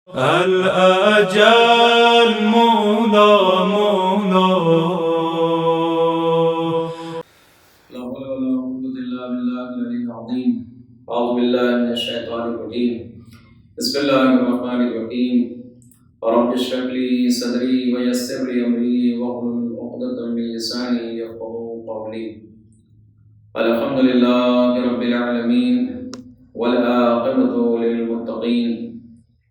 الأجل مولا مولا. لا حول ولا قوة إلا بالله العلي العظيم. أعوذ بالله من الشيطان الرجيم. بسم الله الرحمن الرحيم. رب اشرح لي صدري ويسر لي أمري واحلل عقدة من لساني يفقهوا قولي. الحمد لله رب العالمين والعاقبة للمتقين،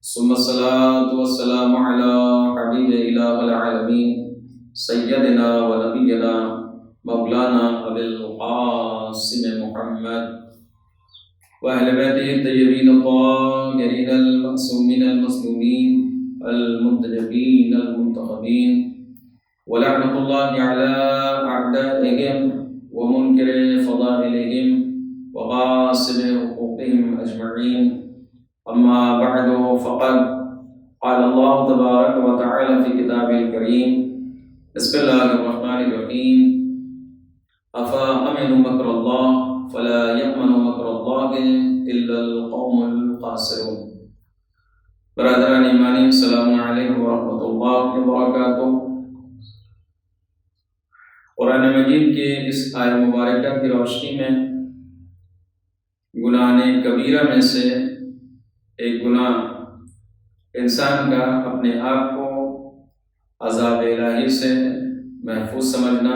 ثم الصلاة والسلام على حبيب إله العالمين سيدنا ونبينا مولانا أبي القاسم محمد وأهل بيته الطيبين الطاهرين المعصومين المظلومين المنتجبين المنتخبين، ولعنة الله على أعدائهم ومنكر فضائلهم وغاصب حقوقهم أجمعين. أما بعد، فقد قال الله تبارك وتعالى في كتابه الكريم: بسم الله الرحمن الرحيم. أفأمنوا مكر الله فلا يأمن مكر الله إلا القوم الخاسرون. برادران ایمانی، السلام علیکم ورحمۃ اللہ وبرکاتہ. قرآن مجید کے اس آیت مبارکہ کی روشنی میں گناہ کبیرہ میں سے ایک گناہ انسان کا اپنے آپ کو عذاب الہی سے محفوظ سمجھنا،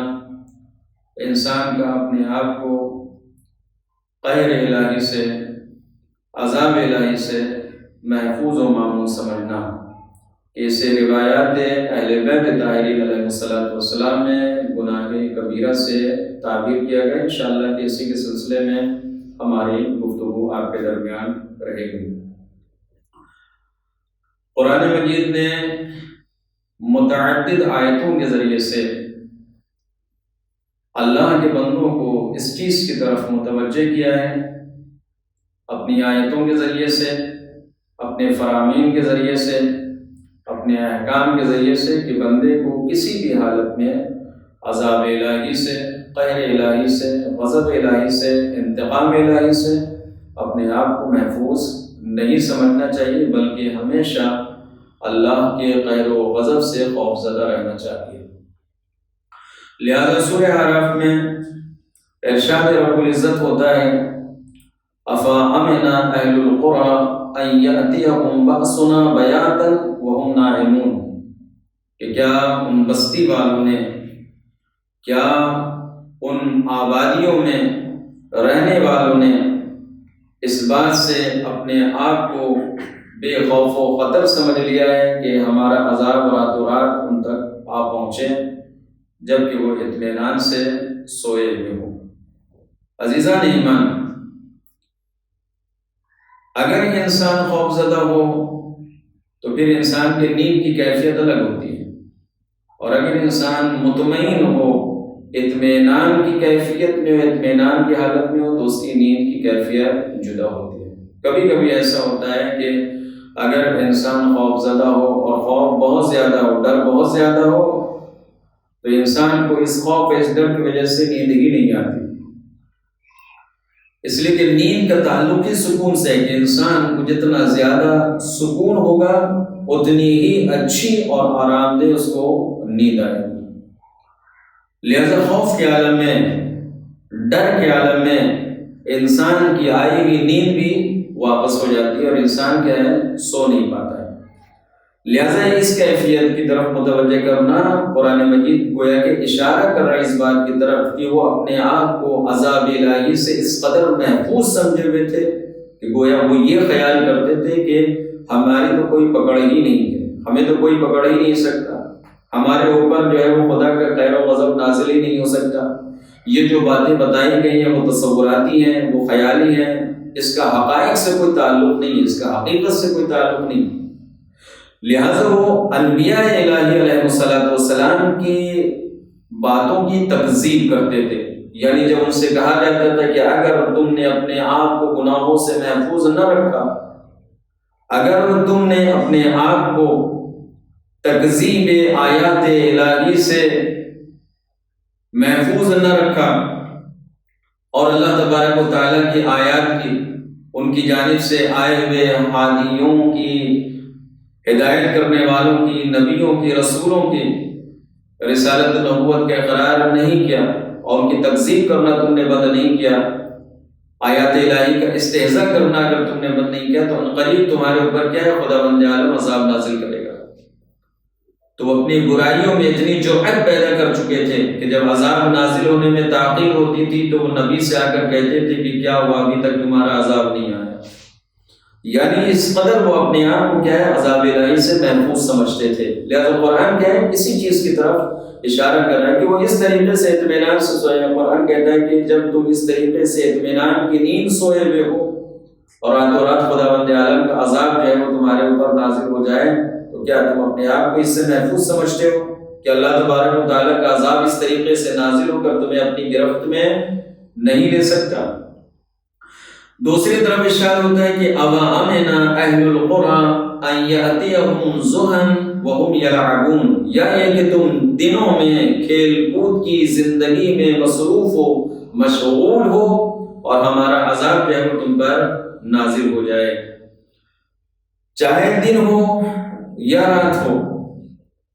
انسان کا اپنے آپ کو قہر الہی سے، عذاب الہی سے محفوظ و معمون سمجھنا. اسے روایات اہل بیت طاہرین علیہ السلام میں گناہ کبیرہ سے تعبیر کیا گیا. انشاءاللہ کہ اسی کے سلسلے میں ہماری گفتگو آپ کے درمیان رہے گی. قرآن مجید نے متعدد آیتوں کے ذریعے سے اللہ کے بندوں کو اس چیز کی طرف متوجہ کیا ہے، اپنی آیتوں کے ذریعے سے، اپنے فرامین کے ذریعے سے، اپنے احکام کے ذریعے سے، کہ بندے کو کسی بھی حالت میں عذاب الہی سے، قہر الہی سے، غضب الہی سے، انتقام الہی سے اپنے آپ کو محفوظ نہیں سمجھنا چاہیے، بلکہ ہمیشہ اللہ کے قہر و غضب سے خوفزدہ رہنا چاہیے. لہذا سورہ اعراف میں ارشاد رب العزت ہوتا ہے: افامن اہل القری ان یاتیہم بأسنا بیاتا وہم نائمون، کہ کیا ان بستی والوں نے، کیا ان آبادیوں میں رہنے والوں نے اس بات سے اپنے آپ کو بے خوف و خطر سمجھ لیا ہے کہ ہمارا عذاب راتوں رات ان تک آ پہنچے، جبکہ وہ اطمینان سے سوئے ہوئے ہوں. عزیزان ایمان، اگر انسان خوفزدہ ہو تو پھر انسان کے نیند کی کیفیت الگ ہوتی ہے، اور اگر انسان مطمئن ہو، اطمینان کی کیفیت میں، اطمینان کی حالت میں ہو، تو اس کی نیند کی کیفیت جدا ہوتی ہے. کبھی کبھی ایسا ہوتا ہے کہ اگر انسان خوفزدہ ہو اور خوف بہت زیادہ ہو، ڈر بہت زیادہ ہو، تو انسان کو اس خوف اس ڈر کی وجہ سے نیند ہی نہیں آتی. اس لیے کہ نیند کا تعلق ہی سکون سے ہے، کہ انسان کو جتنا زیادہ سکون ہوگا اتنی ہی اچھی اور آرام دہ اس کو نیند آئے گی. لہذا خوف کے عالم میں، ڈر کے عالم میں انسان کی آئی ہوئی نیند بھی واپس ہو جاتی ہے اور انسان کیا ہے، سو نہیں پاتا ہے. لہذا اس کیفیت کی طرف متوجہ کرنا، قرآن مجید گویا کہ اشارہ کر رہا ہے اس بات کی طرف کہ وہ اپنے آپ کو عذاب الہی سے اس قدر محفوظ سمجھے ہوئے تھے کہ گویا وہ یہ خیال کرتے تھے کہ ہماری تو کوئی پکڑ ہی نہیں ہے، ہمیں تو کوئی پکڑ ہی نہیں سکتا، ہمارے اوپر جو ہے وہ خدا کا قہر و غضب نازل ہی نہیں ہو سکتا. یہ جو باتیں بتائی گئی ہیں وہ تصوراتی ہیں، وہ خیالی ہیں، اس کا حقائق سے کوئی تعلق نہیں ہے، اس کا حقیقت سے کوئی تعلق نہیں. لہذا وہ انبیاء الہی علیہ السلام کی باتوں کی تکذیب کرتے تھے. یعنی جب ان سے کہا جاتا تھا کہ اگر تم نے اپنے آپ کو گناہوں سے محفوظ نہ رکھا، اگر تم نے اپنے آپ کو تکذیب آیات الہی سے محفوظ نہ رکھا اور اللہ تبارک و تعالیٰ کی آیات کی، ان کی جانب سے آئے ہوئے ہادیوں کی ہدایت کرنے والوں کی، نبیوں کی، رسولوں کی رسالت نبوت کا اقرار نہیں کیا اور ان کی تکذیب کرنا تم نے بند نہیں کیا، آیات الہی کا استہزاء کرنا اگر تم نے بند نہیں کیا، تو عنقریب تمہارے اوپر کیا ہے، خداوند عالم عذاب نازل کرے گا۔ تو وہ اپنی برائیوں میں اتنی جرأت پیدا کر چکے تھے کہ جب عذاب نازل ہونے میں تاخیر ہوتی تھی تو وہ نبی سے آ کر کہتے تھے کہ کیا ہوا، ابھی تک تمہارا عذاب نہیں آیا۔ یعنی اس قدر وہ اپنے آپ کو کیا ہے، عذاب الہی سے محفوظ سمجھتے تھے۔ لہذا قرآن کیا ہے، اسی چیز کی طرف اشارہ کر رہا ہے کہ وہ اس طریقے سے اطمینان سے سوئے ہیں۔ قرآن کہتا ہے کہ جب تم اس طریقے سے اطمینان کی نیند سوئے ہوئے ہو اور راتوں رات خداوند عالم کا عذاب جو ہے وہ تمہارے اوپر نازل ہو جائے، تو کیا تم اپنے آپ کو اس سے محفوظ سمجھتے ہو کہ اللہ تبارک و تعالیٰ کا عذاب اس طریقے سے نازل ہو کر تمہیں اپنی گرفت میں نہیں لے سکتا؟ دوسری طرف ارشاد ہوتا ہے کہ اوامن اہل القرى ان یاتیہم ضحی وہم یلعبون، یا یہ کہ تم دنوں میں کھیل کود کی زندگی میں مصروف ہو، مشغول ہو، اور ہمارا عذاب جو ہے وہ تم پر نازل ہو جائے۔ چاہے دن ہو یا رات ہو،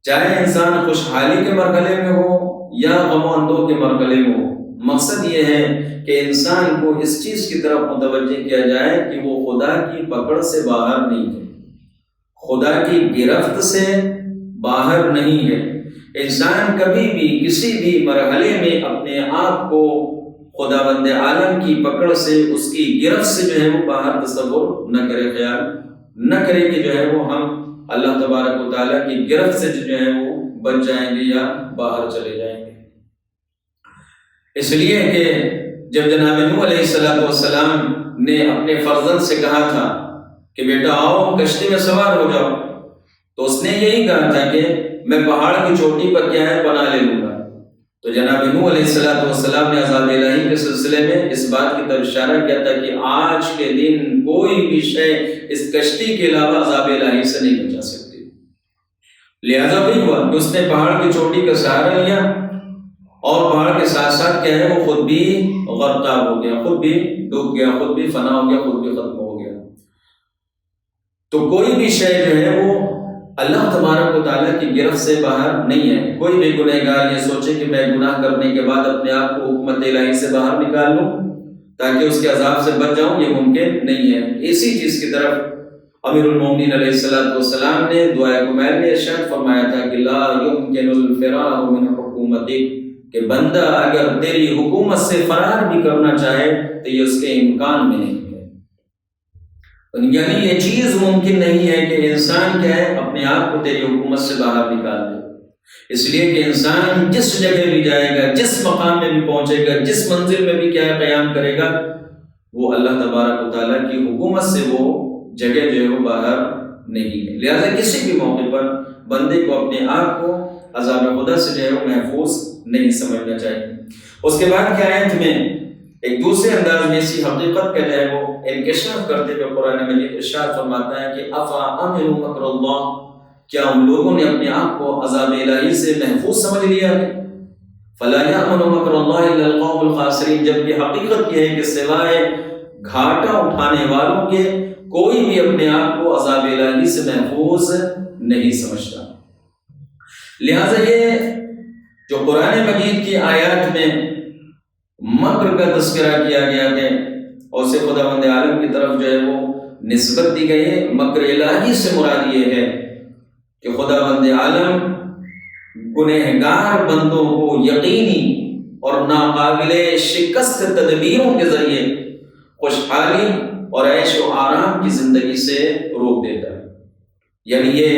چاہے انسان خوشحالی کے مرحلے میں ہو یا غم و اندوہ کے مرحلے میں ہو، مقصد یہ ہے کہ انسان کو اس چیز کی طرف متوجہ کیا جائے کہ وہ خدا کی پکڑ سے باہر نہیں ہے، خدا کی گرفت سے باہر نہیں ہے۔ انسان کبھی بھی کسی بھی مرحلے میں اپنے آپ کو خداوند عالم کی پکڑ سے، اس کی گرفت سے جو ہے وہ باہر تصور نہ کرے، خیال نہ کرے کہ جو ہے وہ ہم اللہ تبارک و تعالیٰ کی گرفت سے جو ہے وہ بچ جائیں گے یا باہر چلے جائیں گے۔ اس لیے کہ جب جناب نوح علیہ السلام نے اپنے فرزند سے کہا تھا کہ بیٹا آؤ کشتی میں سوار ہو جاؤ، تو اس نے یہی کہا تھا کہ میں پہاڑ کی چوٹی پر کیا ہے پناہ لے لوں گا۔ تو جناب نوح علیہ السلام نے عذاب الہی کے سلسلے میں اس بات کی طرف اشارہ کیا تھا کہ آج کے دن کوئی بھی شے اس کشتی کے علاوہ عذاب الہی سے نہیں بچا سکتی۔ لہذا بھی ہوا کہ اس نے پہاڑ کی چوٹی کا سہارا لیا اور پہاڑ کے ساتھ ساتھ کیا ہے وہ خود بھی غرقاب ہو گیا، خود بھی ڈوب گیا، خود بھی فنا ہو گیا، خود بھی ختم ہو گیا۔ تو کوئی بھی شے جو ہے وہ اللہ تبارک و تعالیٰ کی گرفت سے باہر نہیں ہے۔ کوئی بھی گنہگار یہ سوچے کہ میں گناہ کرنے کے بعد اپنے آپ کو حکمت الہی سے باہر نکال لوں تاکہ اس کے عذاب سے بچ جاؤں، یہ ممکن نہیں ہے۔ اسی چیز کی طرف امیر المومنین علیہ السلام نے دعائے کمیل میں ارشاد فرمایا تھا کہ لا یمکن الفرار من حکومتک، کہ بندہ اگر تیری حکومت سے فرار بھی کرنا چاہے تو یہ اس کے امکان میں نہیں ہے۔ یعنی یہ چیز ممکن نہیں ہے کہ انسان کیا ہے اپنے آپ کو تیری حکومت سے باہر نکال دے۔ اس لیے کہ انسان جس جگہ بھی جائے گا، جس مقام میں بھی پہنچے گا، جس منزل میں بھی کیا ہے قیام کرے گا، وہ اللہ تبارک و تعالیٰ کی حکومت سے وہ جگہ جو ہے وہ باہر نہیں ہے۔ لہذا کسی بھی موقع پر بندے کو اپنے آپ کو عذاب خدا سے جو ہے وہ محفوظ نہیں سمجھنا چاہیے۔ اس کے بعد کیا آیت میں ایک دوسرے انداز میں اسی حقیقت کا جو ہے وہ انکشاف کرتے ہوئے قرآن مجید ارشاد فرماتا ہے کہ افا امنوا مکر اللہ، کیا ان لوگوں نے اپنے آپ کو عذاب الہی سے محفوظ سمجھ لیا ہے؟ فلا یامن مکر اللہ الا القوم الخاسرین، جبکہ حقیقت یہ ہے کہ سوائے گھاٹا اٹھانے والوں کے کوئی بھی اپنے آپ کو عذاب الہی سے محفوظ نہیں سمجھتا۔ لہذا یہ جو قرآن مجید کی آیات میں مکر کا تذکرہ کیا گیا ہے اور اسے خداوند عالم کی طرف جو ہے وہ نسبت دی گئی ہے، مکر الہی سے مراد یہ ہے کہ خداوند عالم گنہگار بندوں کو یقینی اور ناقابل شکست تدبیروں کے ذریعے خوشحالی اور عیش و آرام کی زندگی سے روک دیتا ہے۔ یعنی یہ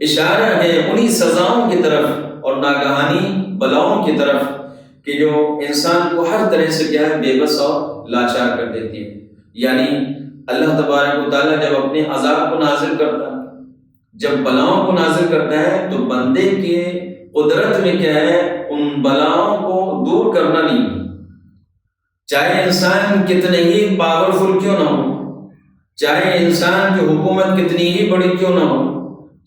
اشارہ ہے انہی سزاؤں کی طرف اور ناگہانی بلاؤں کی طرف کہ جو انسان کو ہر طرح سے کیا ہے بے بس اور لاچار کر دیتی ہے۔ یعنی اللہ تبارک و تعالیٰ جب اپنے عذاب کو نازل کرتا ہے، جب بلاؤں کو نازل کرتا ہے تو بندے کے قدرت میں کیا ہے ان بلاؤں کو دور کرنا نہیں، چاہے انسان کتنے ہی پاورفل کیوں نہ ہو، چاہے انسان کی حکومت کتنی ہی بڑی کیوں نہ ہو،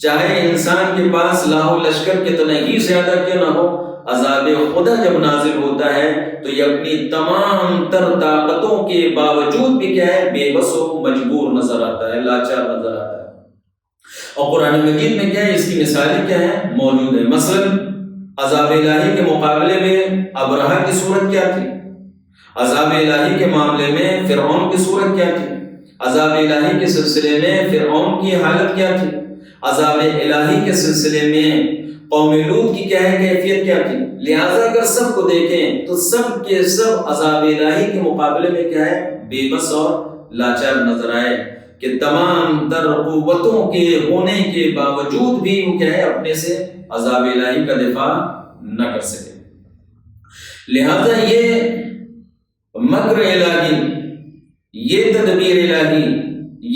چاہے انسان کے پاس لاہ و لشکر کتنا ہی زیادہ کیوں نہ ہو، عذاب خدا جب نازل ہوتا ہے تو یہ اپنی تمام تر طاقتوں کے باوجود بھی کیا ہے بے بس و مجبور نظر آتا ہے، لاچار نظر آتا ہے۔ اور قرآن مجید میں کیا ہے، اس کی مثالیں کیا ہیں، موجود ہیں۔ مثلا عذاب الہی کے مقابلے میں ابرہہ کی صورت کیا تھی، عذاب الہی کے معاملے میں فرعون کی صورت کیا تھی، عذاب الہی کے سلسلے میں فرعون کی حالت کیا تھی، عذاب الہی کے سلسلے میں قوم لوط کی کیا ہے، کیفیت کیا تھی۔ لہٰذا اگر سب کو دیکھیں تو سب کے سب عذاب الہی کے مقابلے میں کیا ہے، بے بس اور لاچار نظر آئے، کہ تمام تر قوتوں کے ہونے کے باوجود بھی وہ کیا ہے، اپنے سے عذاب الہی کا دفاع نہ کر سکے۔ لہذا یہ مکر الہی، یہ تدبیر الہی،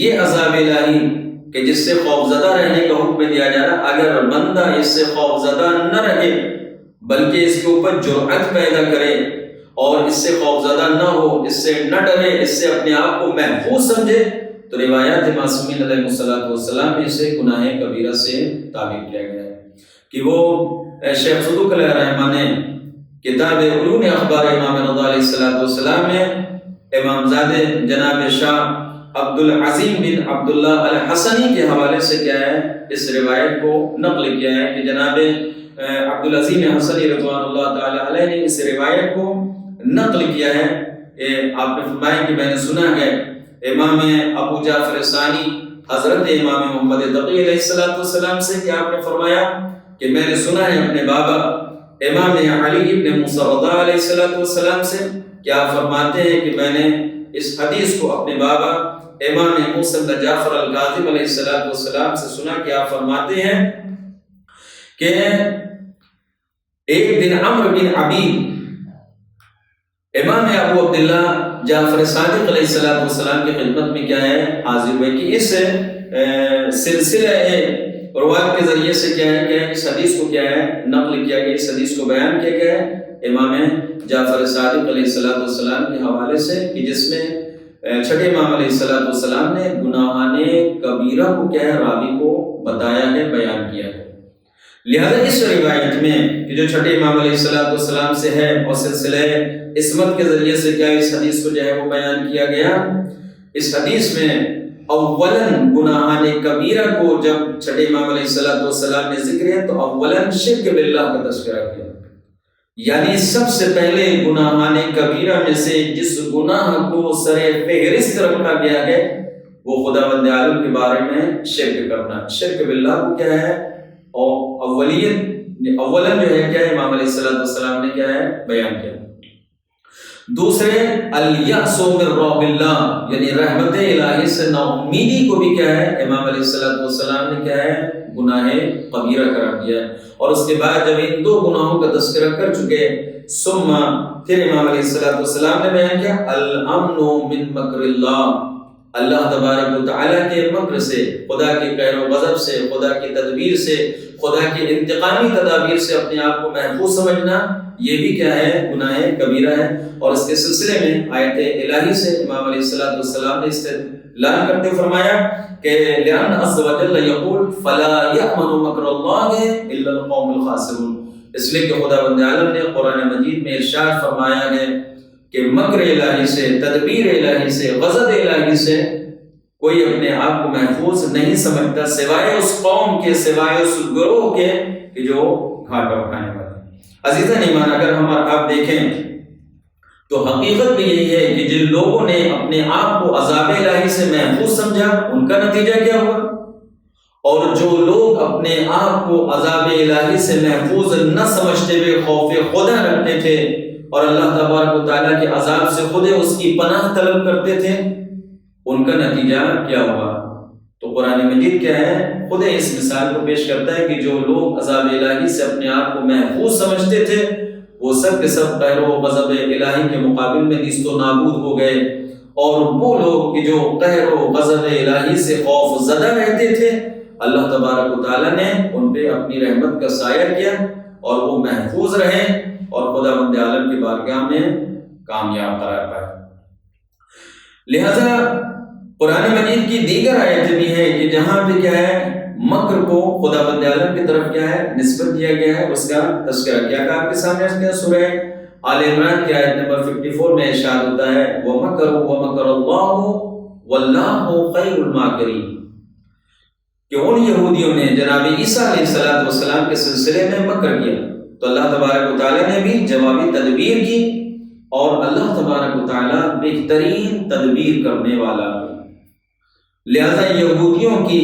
یہ عذاب الہی کہ جس سے خوفزدہ رہنے کا حکم دیا جا رہا، اگر بندہ اس سے خوفزدہ نہ رہے بلکہ اس کے اوپر جرأت پیدا کرے اور اس سے خوفزدہ نہ ہو، اس سے نہ ڈرے، اس سے اپنے آپ کو محفوظ سمجھے، تو روایات معصومین علیہ السلام میں اسے گناہ کبیرہ سے تعبیر کیا گیا ہے۔ کہ وہ شیخ صدوق علیہ الرحمہ نے کتاب علوم اخبار امام رضا علیہ السلام میں امام زادہ جناب شاہ عبدالعظیم بن عبداللہ الحسنی کے حوالے سے کیا ہے، اس روایت کو نقل کیا ہے کہ جناب عبدالعظیم حسنی رضوان اللہ تعالی علیہ نے اس روایت کو نقل کیا ہے۔ آپ نے فرمایا کہ میں نے سنا ہے امام ابو جعفر ثانی حضرت امام محمد تقی علیہ السلام سے کہ آپ نے فرمایا کہ میں نے سنا ہے اپنے بابا امام علی ابن موسیٰ رضا علیہ السلام سے کہ آپ فرماتے ہیں کہ میں نے اس حدیث کو اپنے بابا امام موسیٰ بن جعفر الکاظم علیہ السلام سے سنا کہ آپ فرماتے ہیں کہ ایک دن عمرو بن عبید امام ابو عبداللہ جعفر صادق علیہ السلام کی خدمت میں کیا ہے، حاضر ہوئے کہ اس سلسلہ روایت کے ذریعے سے کیا ہے کہ اس حدیث کو کیا ہے نقل کیا گیا، اس حدیث کو بیان کیا گیا ہے امام جعفر صادق علیہ السلام کے حوالے سے، کہ جس میں چھٹے امام علیہ السلام نے گناہان کبیرہ کو کیا ہے، راوی کو بتایا ہے، بیان کیا ہے۔ لہذا اس روایت میں کہ جو چھٹے امام علیہ السلام سے ہے اور سلسلہ عصمت کے ذریعے سے کیا اس حدیث کو جو ہے وہ بیان کیا گیا، اس حدیث میں اولاً گناہان کبیرہ کو جب چھٹے امام علیہ السلام نے ذکر ہے تو اولاً شرک باللہ کا تذکرہ کیا، یعنی سب سے پہلے گناہان کبیرہ میں سے جس گناہ کو سر فہرست رکھا گیا ہے وہ خداوند عالم کے بارے میں شرک کرنا، شرک باللہ کو کیا ہے، اور اولاً جو ہے کیا ہے امام علیہ السلام نے کیا ہے بیان کیا۔ دوسرے الیأس من روح اللہ، یعنی رحمت الہی سے نا امیدی کو بھی کیا ہے امام علیہ السلام نے کیا ہے گناہ کبیرہ قرار دیا ہے۔ اور اس کے بعد جب ان دو گناہوں کا تذکرہ کر چکے ثم پھر امام علیہ السلام نے بیان کیا الامن من مکر اللہ، اللہ تبارک و تعالیٰ کے مکر سے، خدا کے قہر و غضب سے، خدا کی تدبیر سے، خدا کی انتقامی تدابیر سے اپنے آپ کو محفوظ سمجھنا، یہ بھی کیا ہے گناہ کبیرہ ہے۔ اور اس کے سلسلے میں آیت الہی سے امام علیہ السلام نے استدلال کرتے فرمایا کہ لأن عز وجل یقول فلا یأمن مکر اللہ الا القوم الخاسرون، اس لیے کہ خداوند عالم نے قرآن مجید میں ارشاد فرمایا ہے کہ مکر الہی سے، تدبیر الہی سے، غضب الہی سے کوئی اپنے آپ کو محفوظ نہیں سمجھتا سوائے اس قوم کے، سوائے اس گروہ کے کہ جو گھاٹا اٹھانے والے۔ عزیزان ایمان، اگر ہم آپ دیکھیں تو حقیقت بھی یہی ہے کہ جن لوگوں نے اپنے آپ کو عذاب الہی سے محفوظ سمجھا ان کا نتیجہ کیا ہوا، اور جو لوگ اپنے آپ کو عذاب الہی سے محفوظ نہ سمجھتے ہوئے خوف خدا رکھتے تھے اور اللہ تبارک و تعالیٰ کے عذاب سے خود اس کی پناہ طلب کرتے تھے، ان کا نتیجہ کیا ہوا۔ تو قرآن مجید کیا ہے خود اس مثال کو پیش کرتا ہے کہ جو لوگ عذاب الہی سے اپنے آپ کو محفوظ سمجھتے تھے وہ سب کے سب قہر و غضب الہی کے مقابل میں نیست و نابود ہو گئے، اور وہ لوگ کہ جو قہر و غضب الہی سے خوف زدہ رہتے تھے اللہ تبارک و تعالیٰ نے ان پہ اپنی رحمت کا سایہ کیا اور وہ محفوظ رہے اور خداوند عالم کی بارگاہ میں کامیاب قرار پائے۔ لہذا قرآن مجید کی دیگر آیت بھی ہے کہ جہاں پہ کیا ہے مکر کو خداوند عالم کی طرف کیا ہے نسبت دیا گیا ہے، اس کا تذکرہ کیا آپ کے سامنے کیا سورہ آل عمران کی آیت نمبر 54 میں ارشاد ہوتا ہے وَمَكَرُوا وَمَكَرَ اللَّهُ وَاللَّهُ خَيْرُ الْمَاكِرِينَ، کہ ان یہودیوں نے جناب عیسیٰ علیہ السلام کے سلسلے میں مکر کیا، تو اللہ تبارک و تعالیٰ نے بھی جوابی تدبیر کی، اور اللہ تبارک و تعالیٰ بہترین تدبیر کرنے والا ہے۔ لہذا یہودیوں کی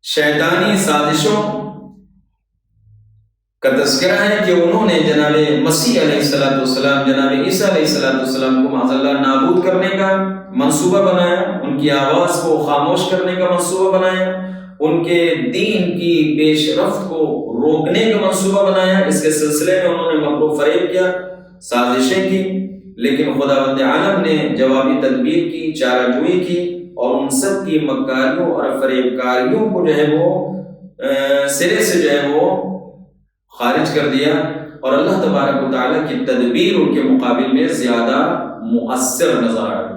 شیطانی سازشوں کا تذکرہ ہے کہ انہوں نے جناب مسیح علیہ السلام، جناب عیسیٰ علیہ السلام کو معاذ اللہ نابود کرنے کا منصوبہ بنایا، ان کی آواز کو خاموش کرنے کا منصوبہ بنایا، ان کے دین کی پیش رفت کو روکنے کا منصوبہ بنایا۔ اس کے سلسلے میں انہوں نے مکر و فریب کیا، سازشیں کی، لیکن خداوند عالم نے جوابی تدبیر کی، چارہ جوئی کی، اور ان سب کی مکاریوں اور فریب کاریوں کو جو ہے وہ سرے سے جو ہے وہ خارج کر دیا، اور اللہ تبارک و تعالیٰ کی تدبیر ان کے مقابل میں زیادہ مؤثر نظر آ رہی۔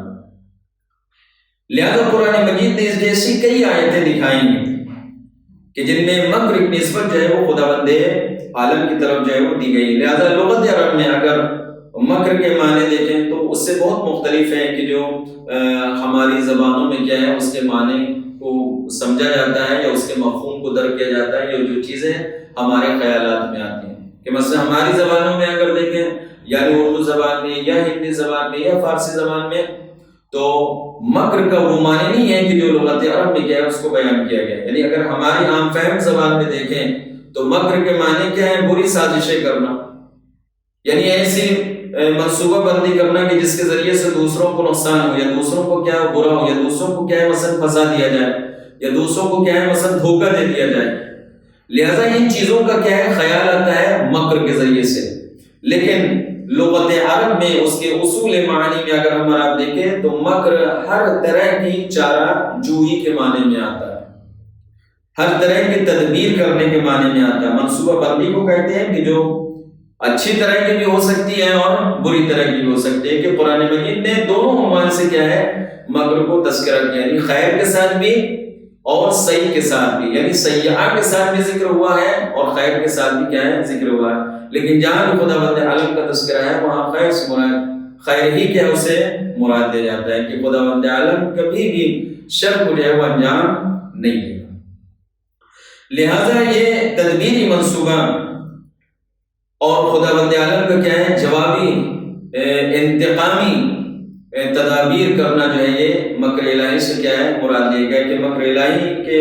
لہذا قرآن مجید نے اس جیسی کئی آیتیں دکھائی ہیں کہ جن میں مکر کی نسبت جو ہے وہ خداوند عالم کی طرف جو ہے وہ دی گئی۔ لہذا لغت عرب میں اگر مکر کے معنی دیکھیں تو اس سے بہت مختلف ہیں کہ جو ہماری زبانوں میں کیا ہے اس کے معنی کو سمجھا جاتا ہے یا اس کے مفہوم کو درک کیا جاتا ہے، یا جو چیزیں ہمارے خیالات میں آتی ہیں کہ مثلا ہماری زبانوں میں اگر دیکھیں، یعنی اردو زبان میں یا ہندی زبان میں یا فارسی زبان میں، تو مکر کا وہ معنی نہیں ہے کہ جو لغت عرب میں کیا ہے اس کو بیان کیا گیا۔ یعنی اگر ہماری عام فہم زبان میں دیکھیں تو مکر کے معنی کیا ہے؟ بری سازشیں کرنا، یعنی ایسی منصوبہ بندی کرنا کہ جس کے ذریعے سے دوسروں کو نقصان ہو، یا دوسروں کو کیا برا ہو، یا دوسروں کو کیا ہے مثلا پھنسا دیا جائے، یا دوسروں کو کیا ہے مثلا دھوکہ دے دیا جائے۔ لہذا ان چیزوں کا کیا ہے خیال آتا ہے مکر کے ذریعے سے، لیکن لغت عرب میں اس کے اصول معنی میں اگر ہم آپ دیکھیں تو مکر ہر طرح کی چارہ جوئی کے معنی میں آتا ہے، ہر طرح کی تدبیر کرنے کے معنی میں آتا ہے۔ منصوبہ بندی کو کہتے ہیں کہ جو اچھی طرح کی بھی ہو سکتی ہے اور بری طرح کی بھی ہو سکتی ہے، کہ قرآن مجید نے دونوں عنوان سے کیا ہے مکر کو تذکرہ کیا، یعنی خیر کے ساتھ بھی اور صحیح کے ساتھ بھی، یعنی سیئہ کے ساتھ بھی ذکر ہوا ہے اور خیر کے ساتھ بھی کیا ہے ذکر ہوا ہے۔ لیکن جہاں بھی خداوند عالم کا تذکرہ ہے وہاں خیر سے مراد خیر ہی کیا اسے مراد دیا جاتا ہے، کہ خداوند عالم کبھی بھی شر کو جو ہے وہ انجام نہیں دے گا۔ لہذا یہ تدبیری منصوبہ اور خداوند عالم کا کیا ہے جوابی انتقامی تدابیر کرنا جو ہے یہ مکر الہی سے کیا ہے مراد لیا گیا، کہ مکر الہی کے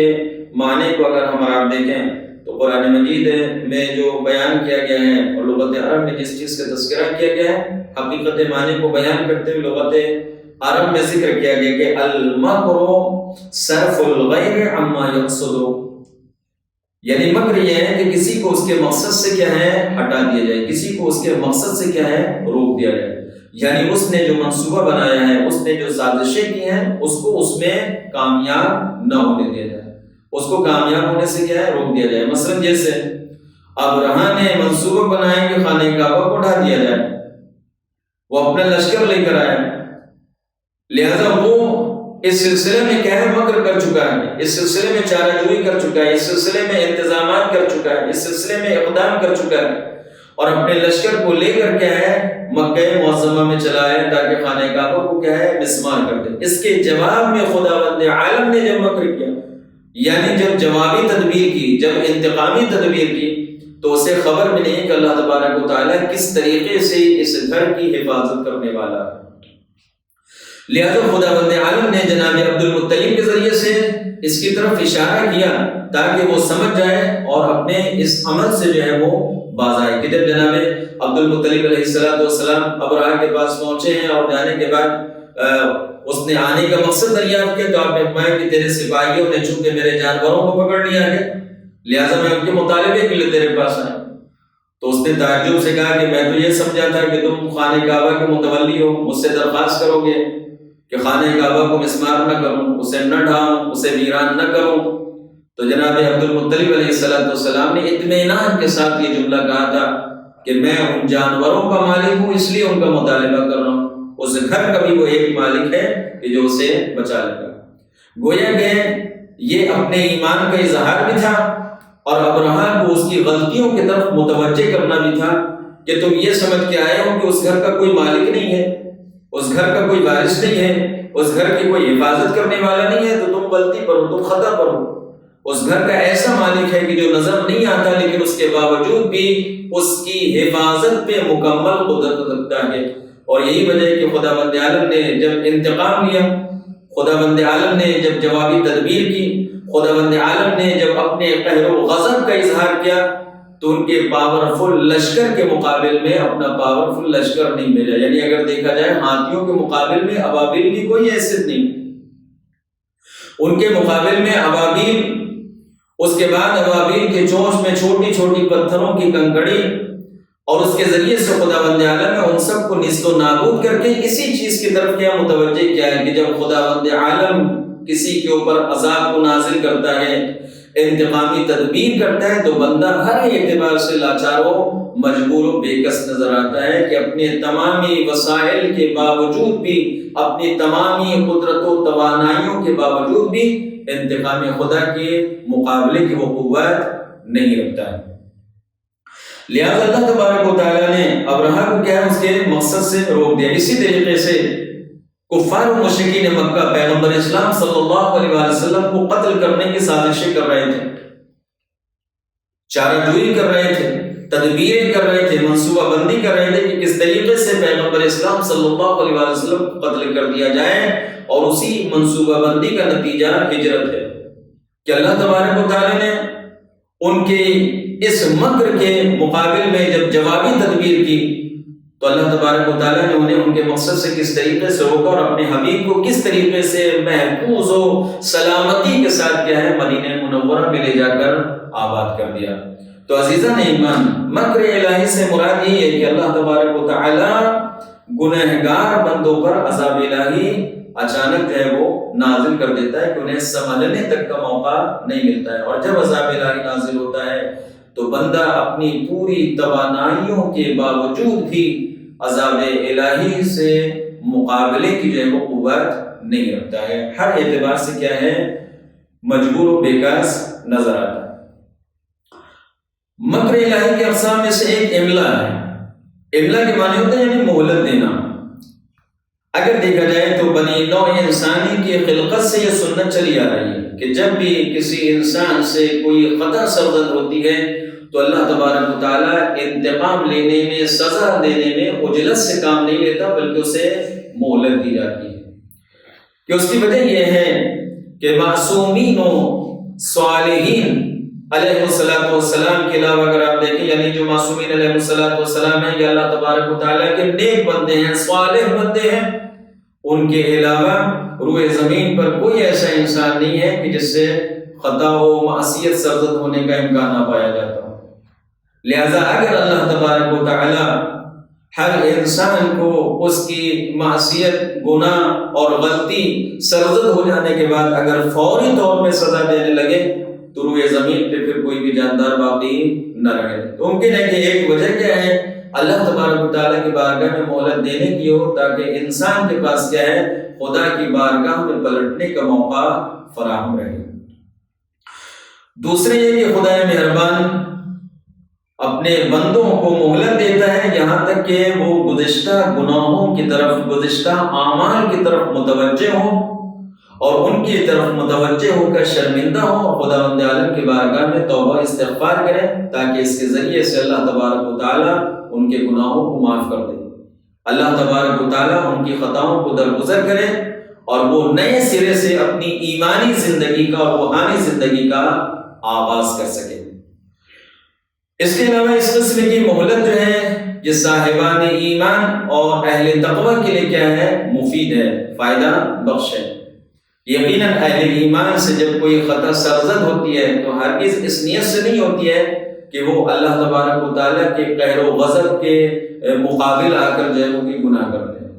معنی کو اگر ہم آپ دیکھیں تو قرآن مجید میں جو بیان کیا گیا ہے اور لغت عرب میں جس چیز کا تذکرہ کیا گیا ہے، حقیقت معنی کو بیان کرتے ہوئے لغت عرب میں ذکر کیا گیا کہ المکر صرف الغیر عما یقصد، یعنی مکر یہ ہے کہ کسی کو اس کے مقصد سے کیا ہے ہٹا دیا جائے، کسی کو اس کے مقصد سے کیا ہے روک دیا جائے، یعنی اس نے جو منصوبہ بنایا ہے، اس نے جو سازشیں کی ہیں اس کو اس میں کامیاب نہ ہونے دیا جائے، اس کو کامیاب ہونے سے کیا ہے روک دیا جائے۔ مثلا جیسے ابرہہ نے منصوبہ بنایا کہ خانہ کعبہ کو ڈھا دیا جائے، وہ اپنا لشکر لے کر آیا، لہذا وہ اس سلسلے میں کیا ہے مکر کر چکا ہے، اس سلسلے میں چارہ جوئی کر چکا ہے، اس سلسلے میں انتظامات کر چکا ہے، اس سلسلے میں اقدام کر چکا ہے، اور اپنے لشکر کو لے کر کیا ہے مکہ معظمہ میں چلا ہے تاکہ خانہ کعبہ کو کیا ہے مسمار کر دے۔ اس کے جواب میں خداوند عالم نے جب مکر کیا، یعنی جب جوابی تدبیر کی، جب انتقامی تدبیر کی، تو اسے خبر بھی نہیں کہ اللہ تبارک و تعالیٰ کس طریقے سے اس گھر کی حفاظت کرنے والا ہے۔ لہذا خداوند عالم نے جناب عبد المطلب کے ذریعے سے اس کی طرف اشارہ کیا تاکہ وہ سمجھ جائے اور اپنے اس عمل سے جو ہے وہ باز آئے، کہ جب جناب عبد المطلب علیہ السلام ابرہہ کے پاس پہنچے ہیں اور جانے کے بعد اس نے آنے کا مقصد دریافت کیا، تو آپ نے فرمایا کہ تیرے سپاہیوں نے چونکہ میرے جانوروں کو پکڑ لیا ہے لہٰذا میں ان کے مطالبے کے لیے تیرے پاس آیا۔ تو اس نے تعجب سے کہا کہ میں تو یہ سمجھا تھا کہ تم خانہ کعبہ کے متولی ہو، مجھ سے درخواست کرو گے کہ خانہ کعبہ کو مسمار نہ کروں، اسے نہ ڈھاؤں، اسے ویران نہ کروں۔ تو جناب عبد المطلب علیہ السلام نے اطمینان کے ساتھ یہ جملہ کہا تھا کہ میں ان جانوروں کا مالک ہوں، اس لیے ان کا مطالبہ کر رہا ہوں، اس گھر کا بھی وہ ایک مالک ہے کہ جو اسے بچا لے گا۔ گویا کہ یہ اپنے ایمان کا اظہار بھی تھا اور ابرہہ کو اس کی غلطیوں کی طرف متوجہ کرنا بھی تھا کہ تم یہ سمجھ کے آئے ہو کہ اس گھر کا کوئی مالک نہیں ہے، اس گھر کا کوئی وارث نہیں ہے، اس گھر کی کوئی حفاظت کرنے والا نہیں ہے تو تم غلطی پر ہو، تم خطا پر ہو۔ اس گھر کا ایسا مالک ہے کہ جو نظر نہیں آتا لیکن اس کے باوجود بھی اس کی حفاظت پہ مکمل قدرت رکھتا ہے۔ اور یہی وجہ ہے کہ خداوند عالم نے جب انتقام لیا، خداوند عالم نے جب جوابی تدبیر کی، خداوند عالم نے جب اپنے قہر و غضب کا اظہار کیا، تو ان کے پاورفل لشکر کے مقابل میں اپنا پاورفل لشکر نہیں بھیجا۔ یعنی اگر دیکھا جائے ہاتھیوں کے مقابل میں ابابیل کی کوئی حیثیت نہیں، ان کے مقابل میں ابابیل، اس کے بعد ابابیل کے چونچ میں چھوٹی چھوٹی پتھروں کی کنکڑی، اور اس کے ذریعے سے خداوند عالم نے ان سب کو نیست و نابود کر کے اسی چیز کی طرف کیا متوجہ کیا ہے کہ جب خداوند عالم کسی کے اوپر عذاب کو نازل کرتا ہے، انتقامی تدبیر کرتا ہے، تو بندہ ہر اعتبار سے لاچار و مجبور و بے کس نظر آتا ہے کہ اپنے تمامی وسائل کے باوجود بھی، اپنی تمامی قدرت و توانائیوں کے باوجود بھی انتقام خدا کے مقابلے کی وہ قوت نہیں رکھتا ہے۔ لہذا اللہ تبارک و تعالیٰ نے ابرہہ کو کیا اس کے مقصد سے روک دیا۔ اسی طریقے سے کفار و مشرکین مکہ پیغمبر اسلام صلی اللہ علیہ وسلم کو قتل کرنے کی سازشیں کر رہے تھے، چارہ جوئی کر رہے تھے، تدبیریں کر رہے تھے، منصوبہ بندی کر رہے تھے کہ کس طریقے سے پیغمبر اسلام صلی اللہ علیہ وسلم کو قتل کر دیا جائے، اور اسی منصوبہ بندی کا نتیجہ ہجرت ہے کہ اللہ تبارک و تعالیٰ نے ان کے اس مکر کے مقابل میں جب جوابی تدبیر کی تو اللہ تبارک و تعالیٰ نے انہیں ان کے مقصد سے کس طریقے سے روکا اور اپنے حبیب کو کس طریقے سے محفوظ و سلامتی کے ساتھ کیا ہے مدینہ منورہ میں لے جا کر آباد کر دیا۔ تو عزیزان ایمان، مکر الہی سے مراد یہ ہے کہ اللہ تبارک و تعالیٰ گنہگار بندوں پر عذاب الہی اچانک جو ہے وہ نازل کر دیتا ہے کہ انہیں سنبھلنے تک کا موقع نہیں ملتا ہے، اور جب عذاب الہی نازل ہوتا ہے تو بندہ اپنی پوری توانائیوں کے باوجود بھی عذاب الہی سے مقابلے کی جو ہے وہ قوت نہیں رکھتا ہے، ہر اعتبار سے کیا ہے مجبور و بیکاس نظر آتا ہے۔ مکر الہی کے اقسام میں سے ایک املا ہے۔ املا کے معنی ہوتے ہیں یعنی مہلت دینا۔ اگر دیکھا جائے تو بنی نوع انسانی کی خلقت سے یہ سنت چلی آ رہی ہے کہ جب بھی کسی انسان سے کوئی خطا سرزد ہوتی ہے تو اللہ تبارک و تعالیٰ انتقام لینے میں، سزا دینے میں عجلت سے کام نہیں لیتا بلکہ اسے مہلت دی جاتی ہے۔ کہ اس کی وجہ یہ ہے کہ معصومین و صالحین علیہ السلام کے علاوہ اگر آپ دیکھیں، یعنی جو معصومین علیہ السلام ہیں یہ اللہ تبارک و تعالیٰ کے نیک بندے ہیں، صالح بندے ہیں، ان کے علاوہ روئے زمین پر کوئی ایسا انسان نہیں ہے کہ جس سے خطا و معصیت سرزد ہونے کا امکان نہ پایا جاتا ہو۔ لہذا اگر اللہ تبارک و تعالیٰ ہر انسان کو اس کی معصیت، گناہ اور غلطی سرزد ہو جانے کے بعد اگر فوری طور پہ سزا دینے لگے تو روئے زمین پہ پھر کوئی بھی جاندار باقی نہ رہے۔ تو ممکن ہے کہ ایک وجہ کیا ہے اللہ تبارک و تعالیٰ کی بارگاہ میں مہلت دینے کی ہو تاکہ انسان کے پاس کیا ہے خدا کی بارگاہ میں پلٹنے کا موقع فراہم رہے۔ دوسرے یہ کہ خدا مہربان اپنے بندوں کو مہلت دیتا ہے یہاں تک کہ وہ گزشتہ گناہوں کی طرف، گزشتہ اعمال کی طرف متوجہ ہوں اور ان کی طرف متوجہ ہو کر شرمندہ ہوں اور خداوند عالم کی بارگاہ میں توبہ استغفار کریں تاکہ اس کے ذریعے سے اللہ تبارک و تعالیٰ ان کے گناہوں کو معاف کر دے، اللہ تبارک و تعالیٰ ان کی خطاؤں کو درگزر کرے اور وہ نئے سرے سے اپنی ایمانی زندگی کا اور روحانی زندگی کا آغاز کر سکے۔ اس کے علاوہ اس قسم کی مہلت جو ہے یہ صاحبان ایمان اور اہل تقوی کے لیے کیا ہے مفید ہے، فائدہ بخش ہے۔ یقیناً اہل ایمان سے جب کوئی خطا سرزد ہوتی ہے تو ہرگز اس نیت سے نہیں ہوتی ہے کہ وہ اللہ تبارک و تعالیٰ کے قہر و غضب کے مقابل آ کر جو ہے وہ بھی گناہ کرتے ہیں،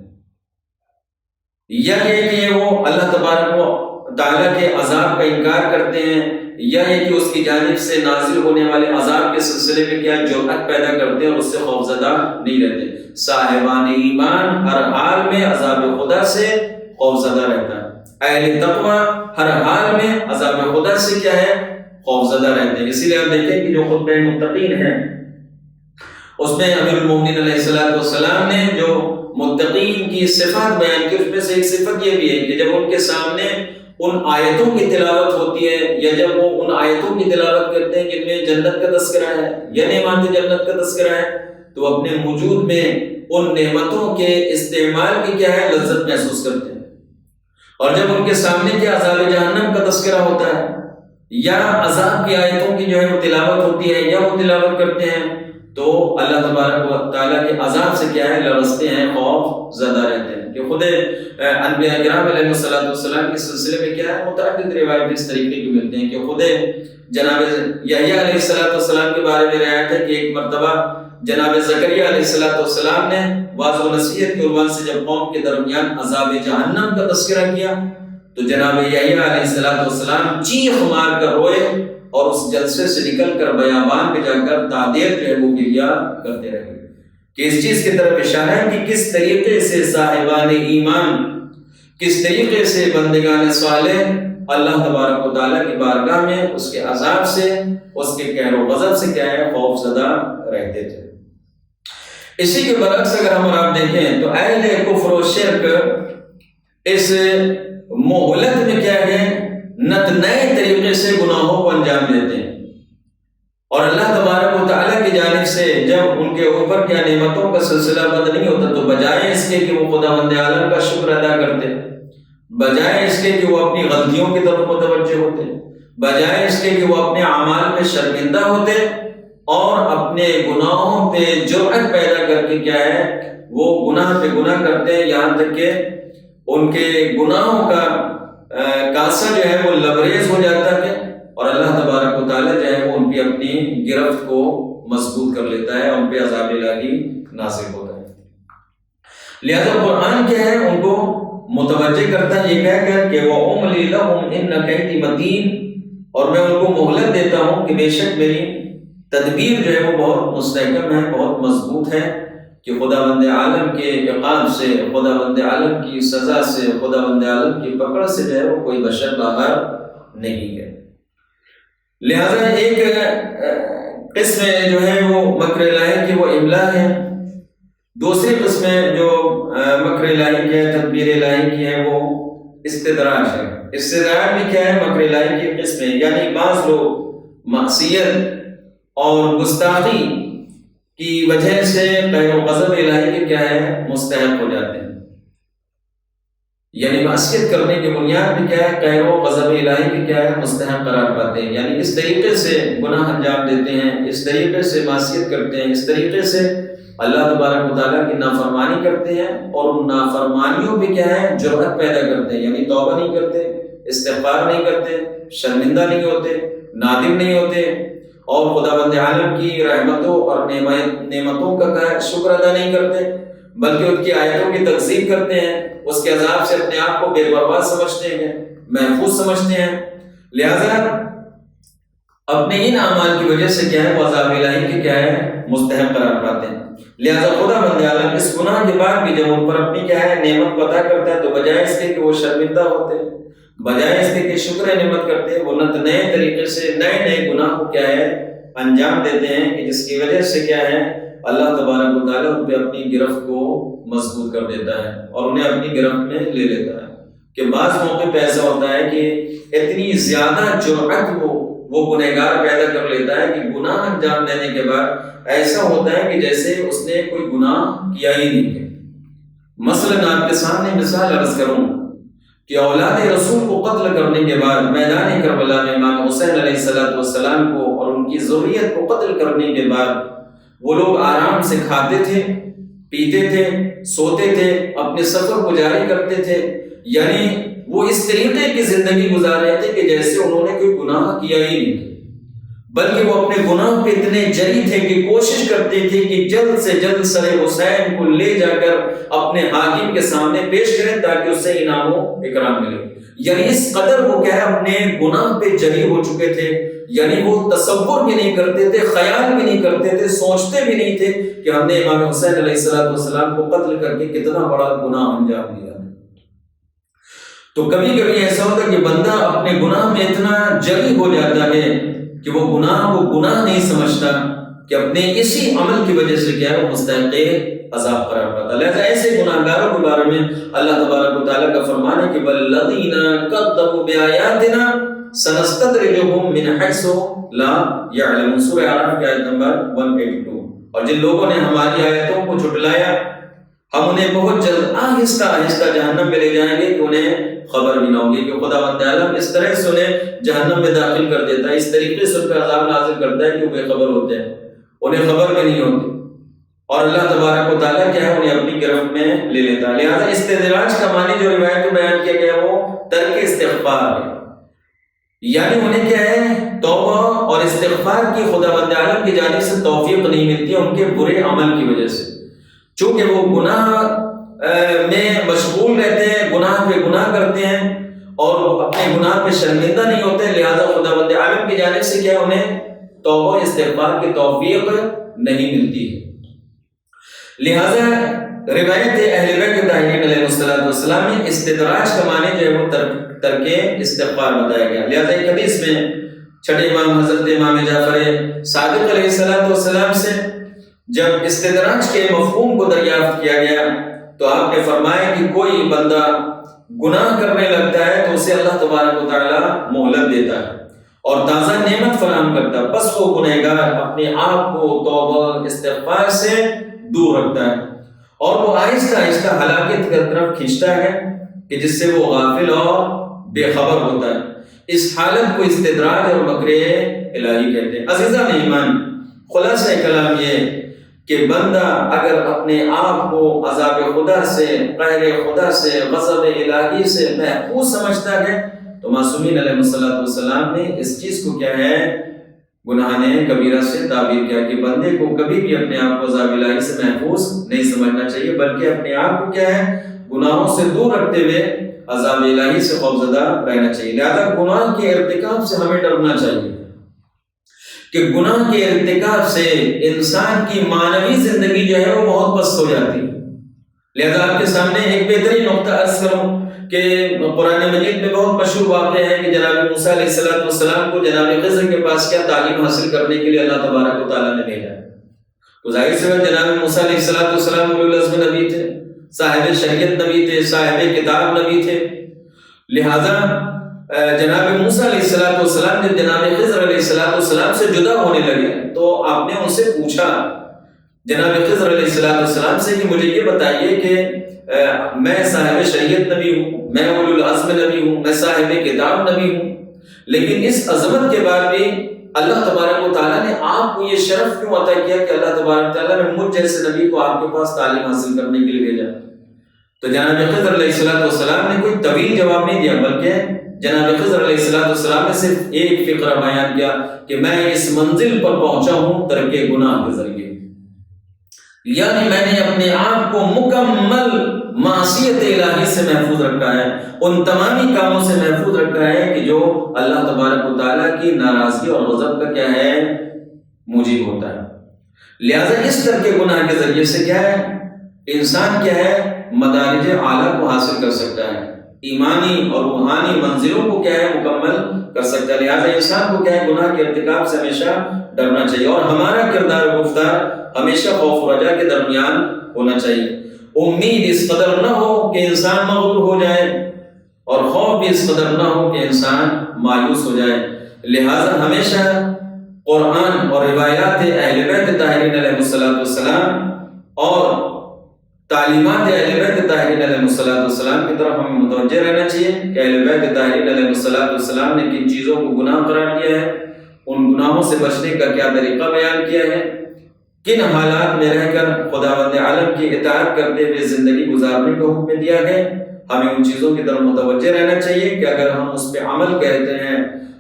یا یہ کہ وہ اللہ تبارک و تعالیٰ کے عذاب کا انکار کرتے ہیں، یا یہ کہ اس کی جانب سے نازل ہونے والے عذاب کے سلسلے میں کیا جرأت پیدا کرتے ہیں اور اس سے خوفزدہ نہیں رہتے۔ صاحبان ایمان ہر حال میں عذاب خدا سے خوفزدہ رہتا ہے، اہل تقوی ہر حال میں عذاب خدا سے کیا ہے خوفزدہ رہتے ہیں۔ اسی لیے ہم دیکھیں کہ جو خطبہ متقین ہیں اس میں امیر المومنین علیہ السلام نے جو متقین کی صفات بیان کی، اس میں سے ایک صفت یہ بھی ہے کہ جب ان کے سامنے ان آیتوں کی تلاوت ہوتی ہے یا جب وہ ان آیتوں کی تلاوت کرتے ہیں جن میں جنت کا تذکرہ ہے یا نعمات جنت کا تذکرہ ہے، تو اپنے وجود میں ان نعمتوں کے استعمال کی کیا ہے لذت محسوس کرتے ہیں۔ اور جب ان کے سامنے کے عذاب جہنم کا تذکرہ ہوتا ہے یا عذاب کی آیتوں کی جو ہے وہ تلاوت ہوتی ہے یا وہ تلاوت کرتے ہیں، تو اللہ تبارک و تعالیٰ کے عذاب سے کیا ہے لرزتے ہیں، خوف زدہ رہتے ہیں۔ کہ خود انبیاء کرام علیہ السلام کے سلسلے میں کیا ہے متعدد روایت اس طریقے کی ملتے ہیں کہ خود جناب یحییٰ علیہ السلام کے بارے میں روایت ہے کہ ایک مرتبہ جناب زکریا علیہ السلام نے واعظ و نصیحت کے عنوان سے جب قوم کے درمیان عذاب جہنم کا تذکرہ کیا تو جناب یحییٰ علیہ السلام چیخ مار کر روئے اور اس جلسے سے نکل کر بیابان پہ جا کر تعدیر جو ہے وہ گریہ کرتے رہے۔ کہ اس چیز کی طرف اشارہ ہے کہ کس طریقے سے صاحبان ایمان، کس طریقے سے بندگان صالح اللہ تبارک و تعالیٰ کی بارگاہ میں اس کے عذاب سے، اس کے قہر و غضب سے کیا ہے خوف زدہ رہتے تھے۔ اسی کے برعکس اگر ہم آپ دیکھیں تو اہل کفر و شرک اس مہلت میں کیا ہے نت نئے طریقے سے گناہوں کو انجام دیتے ہیں، اور اللہ تبارک و تعالیٰ کی جانب سے جب ان کے اوپر کیا نعمتوں کا سلسلہ بند نہیں ہوتا تو بجائے اس کے کہ وہ خداوند عالم کا شکر ادا کرتے، بجائے اس کے کہ وہ اپنی غلطیوں کی طرف متوجہ ہوتے، بجائے اس کے کہ وہ اپنے اعمال میں شرمندہ ہوتے اور اپنے گناہوں پہ جرأت پیدا کر کے کیا ہے وہ گناہ پہ گناہ کرتے ہیں، یہاں تک کہ ان کے گناہوں کا کاسہ جو ہے وہ لبریز ہو جاتا ہے اور اللہ تبارک و تعالیٰ جو ہے وہ ان کی اپنی گرفت کو مضبوط کر لیتا ہے اور ان پہ عذاب الہی نازل ہوتا ہے۔ لہذا قرآن کیا ہے ان کو متوجہ کرتا ہے یہ کہہ کر کہ وَأُمْلِي لَهُمْ إِنَّ كَيْدِي مَتِينٌ، اور میں ان کو مہلت دیتا ہوں کہ بے شک میری تدبیر جو ہے وہ بہت مستحکم ہے، بہت مضبوط ہے، کہ خداوند عالم کے عقاب سے، خداوند عالم کی سزا سے، خداوند عالم کی پکڑ سے جو ہے وہ کوئی بشر باہر نہیں ہے۔ لہذا ایک قسم جو ہے وہ مکر الہی کی وہ املا ہے، دوسری قسم جو مکر الہی کی ہے، تدبیر الہی کی ہے، وہ استدراج ہے۔ استدراج بھی کیا ہے مکر الہی کی قسم ہے، یعنی بعض لوگ معصیت اور گستاخی کی وجہ سے قہر و غضب الہی کے کیا ہے مستحق ہو جاتے ہیں، یعنی معصیت کرنے کی بنیاد پہ کیا ہے قہر و غضب الہی کے کیا ہے مستحق قرار پاتے ہیں، یعنی اس طریقے سے گناہ انجام دیتے ہیں، اس طریقے سے معصیت کرتے ہیں، اس طریقے سے اللہ تبارک و تعالیٰ کی نافرمانی کرتے ہیں اور ان نافرمانیوں پہ کیا ہے جرأت پیدا کرتے ہیں، یعنی توبہ نہیں کرتے، استغفار نہیں کرتے، شرمندہ نہیں ہوتے، نادم نہیں ہوتے، اور خداوند عالم کی رحمتوں اور نعمتوں کا شکر ادا نہیں کرتے، بلکہ ان کی آیتوں کی تکذیب کرتے ہیں، اس کے عذاب سے اپنے آپ کو بے پرواہ سمجھتے ہیں، محفوظ سمجھتے ہیں، لہذا اپنے ان اعمال کی وجہ سے کیا ہے وہ عذاب الہی کے کیا ہے مستحق قرار پاتے ہیں۔ لہذا خداوند عالم اس گناہ کے بعد بھی جب ان پر اپنی کیا ہے نعمت کو عطا کرتا ہے تو بجائے اس کے کہ وہ شرمندہ ہوتے، بجائے اس کے کہ شکر نعمت کرتے، وہ نئے طریقے سے نئے گناہ کو کیا ہے انجام دیتے ہیں، کہ جس کی وجہ سے کیا ہے اللہ تبارک و تعالیٰ ان پہ اپنی گرفت کو مضبوط کر دیتا ہے اور انہیں اپنی گرفت میں لے لیتا ہے۔ کہ بعض موقع پہ ایسا ہوتا ہے کہ اتنی زیادہ جرأت وہ گنہگار پیدا کر لیتا ہے کہ گناہ انجام دینے کے بعد ایسا ہوتا ہے کہ جیسے اس نے کوئی گناہ کیا ہی نہیں ہے۔ مثلاً آپ کے سامنے مثال عرض کروں کہ اولاد رسول کو قتل کرنے کے بعد میدان کربلا میں امام حسین علیہ السلام کو اور ان کی ذریت کو قتل کرنے کے بعد وہ لوگ آرام سے کھاتے تھے، پیتے تھے، سوتے تھے، اپنے سفر کو جاری کرتے تھے، یعنی وہ اس طریقے کی زندگی گزار رہے تھے کہ جیسے انہوں نے کوئی گناہ کیا ہی نہیں، بلکہ وہ اپنے گناہ پہ اتنے جری تھے کہ کوشش کرتے تھے کہ جلد سے جلد سر حسین کو لے جا کر اپنے حاکم کے سامنے پیش کریں تاکہ اس سے انعام و اکرام ملے۔ یعنی اس قدر وہ کیا ہے اپنے گناہ پہ جری ہو چکے تھے، یعنی وہ تصور بھی نہیں کرتے تھے، خیال بھی نہیں کرتے تھے، سوچتے بھی نہیں تھے کہ ہم نے امام حسین علیہ السلام کو قتل کر کے کتنا بڑا گناہ انجام دیا۔ تو کبھی کبھی ایسا ہوتا ہے کہ بندہ اپنے گناہ میں اتنا جری ہو جاتا ہے کہ وہ گناہ نہیں سمجھتا، کہ اپنے اسی عمل کی وجہ سے کیا ہے وہ مستحق عذاب قرار پاتا. لہذا ایسے گناہگاروں کے بارے میں اللہ تبارک و تعالیٰ کا فرمان ہے کہ والذین کذبوا بآیاتنا سنستدرجهم من حیث لا یعلمون. سورہ اعراف کی آیت نمبر 182. اور جن لوگوں نے ہماری آیتوں کو جھٹلایا ہم انہیں بہت جلد آہستہ آہستہ جہنم میں لے جائیں گے کہ انہیں خبر بھی نہ ہوگی. کہ خداوند عالم اس طرح سے انہیں جہنم میں داخل کر دیتا ہے, اس طریقے سے ان پہ عذاب نازل کرتا ہے کہ وہ بے خبر ہوتے ہیں, انہیں خبر بھی نہیں ہوتی, اور اللہ تبارک و تعالیٰ کیا ہے انہیں اپنی گرفت میں لے لیتا ہے. لہٰذا استدراج کا معنی جو روایت میں بیان کیا گیا وہ ترک استغفار ہے, یعنی انہیں کیا ہے توبہ اور استغفار کی خداوند عالم کی جانب سے توفیق نہیں ملتی ہے ان کے برے عمل کی وجہ سے. چونکہ وہ گناہ میں مشغول رہتے ہیں, گناہ پہ گناہ کرتے ہیں اور اپنے گناہ پہ شرمندہ نہیں ہوتے, لہذا خداوند عالم کی جانب سے کیا انہیں توبہ استغفار کی توفیق نہیں ملتی ہے. لہذا روایت اہل بیت طاہرین علیہ السلام میں استدراج کا معنی جو ہے وہ ترک استغفار بتایا گیا. لہذا ایک حدیث میں چھٹے امام حضرت امام جعفر صادق علیہ السلام سے جب استدراج کے مفہوم کو دریافت کیا گیا تو آپ نے فرمایا کہ کوئی بندہ گناہ کرنے لگتا ہے تو اسے اللہ تبارک و تعالیٰ مہلت دیتا ہے اور تازہ نعمت فراہم کرتا ہے, بس وہ گنہگار اپنے آپ کو توبہ استغفار سے دور رکھتا ہے اور وہ آہستہ آہستہ ہلاکت کی طرف کھینچتا ہے کہ جس سے وہ غافل اور بے خبر ہوتا ہے. اس حالت کو استدراج اور مکر الہی کہتے ہیں. عزیزان ایمان, خلاصہ کلام یہ کہ بندہ اگر اپنے آپ کو عذاب خدا سے, قہر خدا سے, غضب الہی سے محفوظ سمجھتا ہے تو معصومین علیہ السلام نے اس چیز کو کیا ہے گناہ کبیرہ سے تعبیر کیا کہ بندے کو کبھی بھی اپنے آپ کو عذاب الہی سے محفوظ نہیں سمجھنا چاہیے, بلکہ اپنے آپ کو کیا ہے گناہوں سے دور رکھتے ہوئے عذاب الہی سے خوفزدہ رہنا چاہیے. لہذا گناہ کے ارتکاب سے ہمیں ڈرنا چاہیے کہ گناہ کے ارتکاب سے انسان کی معنوی زندگی جو ہے وہ بہت پست ہو جاتی ہے. لہذا آپ کے سامنے ایک بہترین نقطہ عرض کروں کہ قرآن مجید میں بہت مشہور واقعہ ہے کہ جناب موسیٰ علیہ السلام کو جناب خضر کے پاس کیا تعلیم حاصل کرنے کے لیے اللہ تبارک و تعالیٰ نے بھیجا. تو ظاہر سی بات جناب موسیٰ علیہ السلام اولو العزم نبی تھے, صاحب شریعت نبی تھے, صاحب کتاب نبی تھے. لہذا جناب موسیٰ علیہ السلام جب جناب خضر علیہ السلام سے جدا ہونے لگے تو آپ نے ان سے پوچھا جناب خضر علیہ السلام سے کہ مجھے یہ بتائیے کہ میں صاحب شریعت نبی ہوں, میں اولو العزم نبی ہوں, میں صاحب کتاب نبی ہوں, لیکن اس عظمت کے بعد بھی اللہ تبارک و تعالیٰ نے آپ کو یہ شرف کیوں عطا کیا کہ اللہ تبارک و تعالیٰ نے مجھ جیسے نبی کو آپ کے پاس تعلیم حاصل کرنے کے لیے بھیجا. تو جناب خضر علیہ السلام نے کوئی طویل جواب نہیں دیا, بلکہ جناب خضر علیہ السلام نے صرف ایک فقرہ بیان کیا کہ میں اس منزل پر پہنچا ہوں ترک گناہ کے ذریعے, یعنی میں نے اپنے آپ کو مکمل معصیت الہی سے محفوظ رکھا ہے, ان تمامی کاموں سے محفوظ رکھا ہے کہ جو اللہ تبارک و تعالیٰ کی ناراضگی اور غضب کا کیا ہے موجب ہوتا ہے. لہذا اس طرح کے گناہ کے ذریعے سے کیا ہے انسان کیا ہے مدارج اعلیٰ کو حاصل کر سکتا ہے, ایمانی اور روحانی منزلوں کو کیا ہے مکمل کر سکتا ہے. لہذا انسان کو کیا ہے گناہ کے ارتکاب سے ہمیشہ ڈرنا چاہیے اور ہمارا کردار و گفتار ہمیشہ خوف و رجا کے درمیان ہونا چاہیے. امید اس قدر نہ ہو کہ انسان مغرور ہو جائے اور خوف بھی اس قدر نہ ہو کہ انسان مایوس ہو جائے. لہذا ہمیشہ قرآن اور روایات اہل بیت طاہرین علیہ السلام اور تعلیمات اہل بیت طاہرین علیہ السلام کی طرف ہمیں متوجہ رہنا چاہیے کہ اہل بیت طاہرین علیہ السلام نے کن چیزوں کو گناہ قرار دیا ہے, ان گناہوں سے بچنے کا کیا طریقہ بیان کیا ہے, کن حالات میں رہ کر خداوند عالم کی اطاعت کرتے ہوئے زندگی گزارنے کا حکم دیا ہے. ہمیں ان چیزوں کی طرف متوجہ رہنا چاہیے کہ اگر ہم اس پہ عمل کرتے ہیں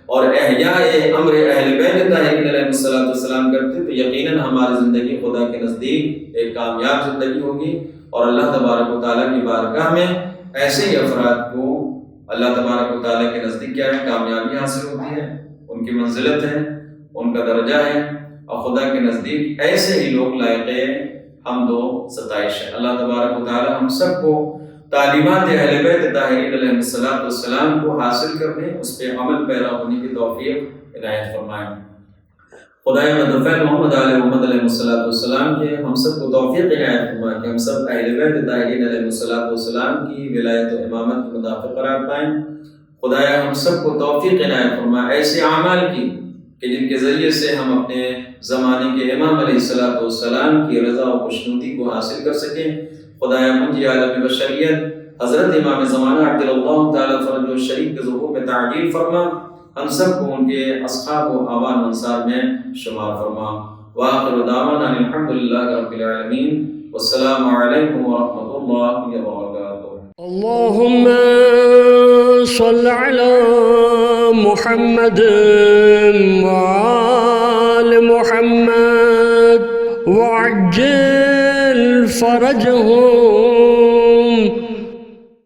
اور احیاء امر اہل بیت طاہرین علیہ السلام کرتے تو یقیناً ہماری زندگی خدا کے نزدیک ایک کامیاب زندگی ہوگی اور اللہ تبارک و تعالیٰ کی بارگاہ میں ایسے ہی افراد کو اللہ تبارک و تعالیٰ کے نزدیک کیا ہے کامیابی حاصل ہوتی ہے, ان کی منزلت ہے, ان کا درجہ ہے اور خدا کے نزدیک ایسے ہی لوگ لائق حمد و ستائش ہے. اللہ تبارک و تعالیٰ ہم سب کو تعلیمات اہل بیت طاہرین علیہ السلام کو حاصل کرنے, اس پہ عمل پیرا ہونے کی توفیق عنایت فرمائے. خدای مدفع محمد علیہ محمد علیہ السلام کے ہم سب کو توفیق عنایت فرما کہ ہم سب اہل بیت طاہرین علیہ السلام کی ولایت و امامت کے مدافع قرار پائیں۔ خدایا ہم سب کو توفیق عنایت فرما ایسے اعمال کی کہ جن کے ذریعے سے ہم اپنے زمانے کے امام علیہ السلام کی رضا و خوشنودی کو حاصل کر سکیں۔ خدایا منجی عالم بشریت حضرت امام زمانہ عجل اللہ تعالی فرجہ الشریف کے ظہور میں تعجیل فرما، ہم سب کو ان کے اصحاب و آبان انصار میں شمار فرما۔ وآخر دعوانا الحمدللہ رب العالمین، والسلام علیکم ورحمۃ اللہ وبرکاتہ۔ اللهم صل على محمد وآل محمد وعجل فرجهم